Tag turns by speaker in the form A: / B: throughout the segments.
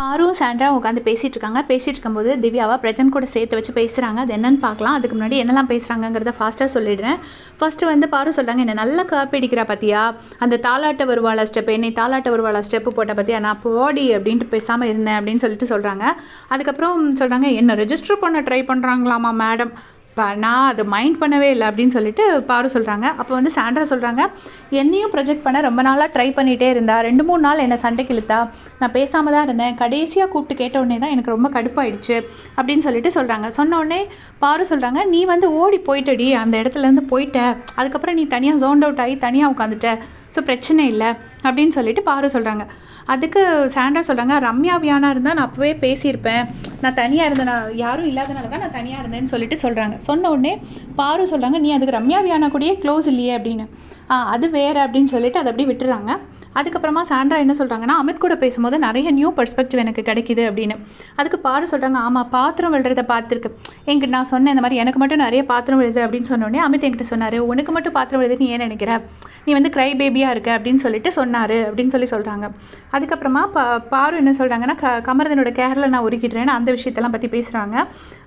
A: பாரும் சாண்ட்ராவும் உட்காந்து பேசிகிட்டு இருக்காங்க. பேசிகிட்டு இருக்கும்போது திவ்யாவை பிரஜன் கூட சேர்த்து வச்சு பேசுகிறாங்க. அது என்னன்னு பார்க்கலாம். அதுக்கு முன்னாடி என்னெல்லாம் பேசுகிறாங்கங்கிறத ஃபாஸ்ட்டாக சொல்லிடுறேன். ஃபஸ்ட்டு வந்து பாரு சொல்கிறாங்க, என்ன நல்லா காப்பி அடிக்கிறா பார்த்தியா, அந்த தாலாட்ட வருவாளா ஸ்டெப், என்னை தாலாட்ட வருவாளா ஸ்டெப்பு போட்ட பார்த்தியா, நான் போடி அப்படின்ட்டு பேசாமல் இருந்தேன் அப்படின்னு சொல்கிறாங்க. அதுக்கப்புறம் சொல்கிறாங்க, என்ன ரெஜிஸ்டர் பண்ண ட்ரை பண்ணுறாங்களாமா மேடம், நான் அதை மைண்ட் பண்ணவே இல்லை அப்படின்னு சொல்லிட்டு பாரு சொல்கிறாங்க. அப்போ வந்து சாண்ட்ரா சொல்கிறாங்க, என்னையும் ப்ரொஜெக்ட் பண்ண ரொம்ப நாளாக ட்ரை பண்ணிகிட்டே இருந்தா, 2-3 நாள் என்னை சண்டைக்கு இழுத்தா, நான் பேசாமல் தான் இருந்தேன், கடைசியாக கூப்பிட்டு கேட்ட உடனே தான் எனக்கு ரொம்ப கடுப்பாயிடுச்சு அப்படின்னு சொல்லிட்டு சொல்கிறாங்க. சொன்ன உடனே பாரு சொல்கிறாங்க, நீ வந்து ஓடி போயிட்டடி, அந்த இடத்துலேருந்து போயிட்ட, அதுக்கப்புறம் நீ தனியாக ஜோன்ட் அவுட் ஆகி தனியாக உட்காந்துட்ட, ஸோ பிரச்சனை இல்லை அப்படின்னு சொல்லிட்டு பாரு சொல்கிறாங்க. அதுக்கு சாண்ட்ரா சொல்கிறாங்க, ரம்யா வியானா இருந்தால் நான் அப்போவே பேசியிருப்பேன், நான் தனியாக இருந்தேன், நான் யாரும் இல்லாதனால தான் நான் தனியாக இருந்தேன்னு சொல்லிட்டு சொல்கிறாங்க. சொன்ன உடனே பாரு சொல்கிறாங்க, நீ அதுக்கு ரம்யா வியானா கூடயே க்ளோஸ் இல்லையே அப்படின்னு. அது வேறு அப்படின்னு சொல்லிட்டு அதை அப்படியே விட்டுறாங்க. அதுக்கப்புறமா சாண்ட்ரா என்ன சொல்கிறாங்கன்னா, அமித் கூட பேசும்போது நிறைய நியூ பெர்ஸ்பெக்டிவ் எனக்கு கிடைக்கிது அப்படின்னு. அதுக்கு பாரு சொல்கிறாங்க, ஆமாம் பாத்திரம் விழுறத பார்த்துருக்கு, என்கிட்ட நான் சொன்னேன் இந்த மாதிரி எனக்கு மட்டும் நிறைய பாத்திரம் விழுது அப்படின்னு சொன்னோடனே அமித் என்கிட்ட சொன்னார், உனக்கு மட்டும் பாத்திரம் விழுதுன்னு ஏன் நினைக்கிற, நீ வந்து க்ரை பேபியாக இருக்க அப்படின்னு சொல்லிட்டு சொன்னார் அப்படின்னு சொல்கிறாங்க. அதுக்கப்புறமா பாரு என்ன சொல்கிறாங்கன்னா, கமர்தனோட கேரில் நான் உருக்கிடுறேன்னு அந்த விஷயத்தெல்லாம் பற்றி பேசுகிறாங்க.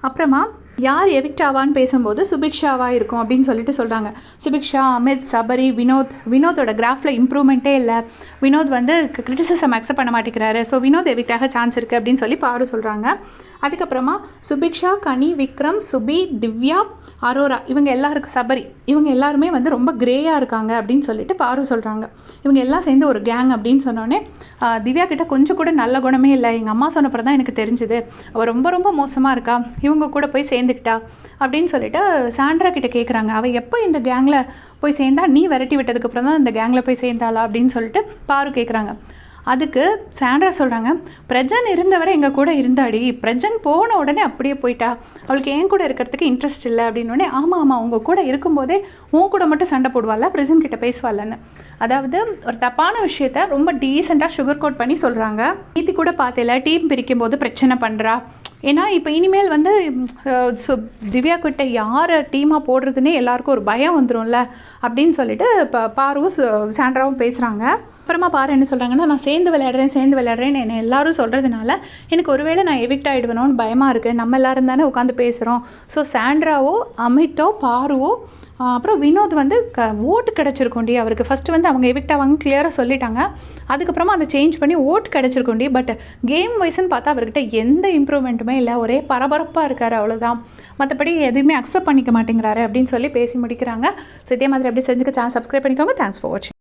A: அப்புறமா யார் எவிக்ட் ஆவான்னு பேசும்போது சுபிக்ஷாவாக இருக்கும் அப்படின்னு சொல்லிட்டு சொல்கிறாங்க. சுபிக்ஷா, அமித், சபரி, வினோதோட கிராஃபில் இம்ப்ரூவ்மெண்ட்டே இல்லை, வினோத் வந்து கிரிட்டிசிசம் அக்செப்ட் பண்ண மாட்டேங்கிறாரு, ஸோ வினோத் எவிக்டாக சான்ஸ் இருக்குது அப்படின்னு சொல்லி பாரு சொல்கிறாங்க. அதுக்கப்புறமா சுபிக்ஷா, கனி, விக்ரம், சுபி, திவ்யா, அரோரா, இவங்க எல்லாருக்கும், சபரி, இவங்க எல்லாருமே வந்து ரொம்ப கிரேயாக இருக்காங்க அப்படின்னு சொல்லிட்டு பாரு சொல்கிறாங்க. இவங்க எல்லாம் சேர்ந்து ஒரு கேங் அப்படின்னு சொன்னோடனே திவ்யா கிட்ட கொஞ்சம் கூட நல்ல குணமே இல்லை, எங்கள் அம்மா சொன்னப்பறம் தான் எனக்கு தெரிஞ்சுது, அவள் ரொம்ப ரொம்ப மோசமாக இருக்கா, இவங்க கூட போய் சேர்ந்துக்கிட்டா அப்படின்னு சொல்லிட்டு சாண்ட்ரா கிட்ட கேட்குறாங்க. அவள் எப்போ இந்த கேங்கில் போய் சேர்ந்தா, நீ விரட்டி விட்டதுக்கப்புறம் தான் இந்த கேங்கில் போய் சேர்ந்தாளா அப்படின்னு சொல்லிட்டு பாரு கேட்குறாங்க. அதுக்கு சாண்ட்ரா சொல்கிறாங்க, பிரஜன் இருந்தவரை எங்கள் கூட இருந்தாடி, பிரஜன் போன உடனே அப்படியே போயிட்டா, அவளுக்கு என் கூட இருக்கிறதுக்கு இன்ட்ரெஸ்ட் இல்லை அப்படின்னோடனே, ஆமாம் உங்கள் கூட இருக்கும்போதே உன் கூட மட்டும் சண்டை போடுவாள்ல, பிரஜன் கிட்ட பேசுவாள்லன்னு. அதாவது ஒரு தப்பான விஷயத்த ரொம்ப டீசெண்டாக சுகர் கோட் பண்ணி சொல்கிறாங்க. நீதி கூட பார்த்தேல, டீம் பிரிக்கும் போது பிரச்சனை பண்ணுறா, ஏன்னா இப்போ இனிமேல் வந்து திவ்யா கிட்ட யாரை டீமாக போடுறதுன்னே எல்லாருக்கும் ஒரு பயம் வந்துடும்ல அப்படின்னு சொல்லிட்டு இப்போ பாருவும் சாண்ட்ராவும் பேசுகிறாங்க. அப்புறமா பாரு என்ன சொல்கிறாங்கன்னா, நான் சேர்ந்து விளையாடுறேன்னு என்னை எல்லாரும் சொல்கிறதுனால எனக்கு ஒருவேளை நான் எவிக்ட் ஆகிடுவேணும்னு பயமாக இருக்குது, நம்ம எல்லாரும் தானே உட்காந்து பேசுகிறோம், ஸோ சாண்ட்ராவோ, அமித்தோ, பாருவோ, அப்புறம் வினோத் வந்து ஓட்டு கிடச்சிருக்கோண்டி அவருக்கு, ஃபஸ்ட்டு வந்து அவங்க எவிக்ட் ஆவாங்க கிளியராக சொல்லிட்டாங்க, அதுக்கப்புறமா அதை சேஞ்ச் பண்ணி ஓட்டு கிடச்சிருக்கோண்டி, பட் கேம் வைஸ்ன்னு பார்த்தா அவர்கிட்ட எந்த இம்ப்ரூவ்மெண்ட்டுமே இல்லை, ஒரே பரபரப்பாக இருக்கார், அவ்வளோதான், மற்றபடி எதுவுமே அக்செப்ட் பண்ணிக்க மாட்டேங்கிறாரு அப்படின்னு சொல்லி பேசி முடிக்கிறாங்க. ஸோ இதே மாதிரி அப்படி செஞ்சுக்க சேனல் சப்ஸ்கிரைப் பண்ணிக்கோங்க. தேங்க்ஸ் ஃபார் வாட்சிங்.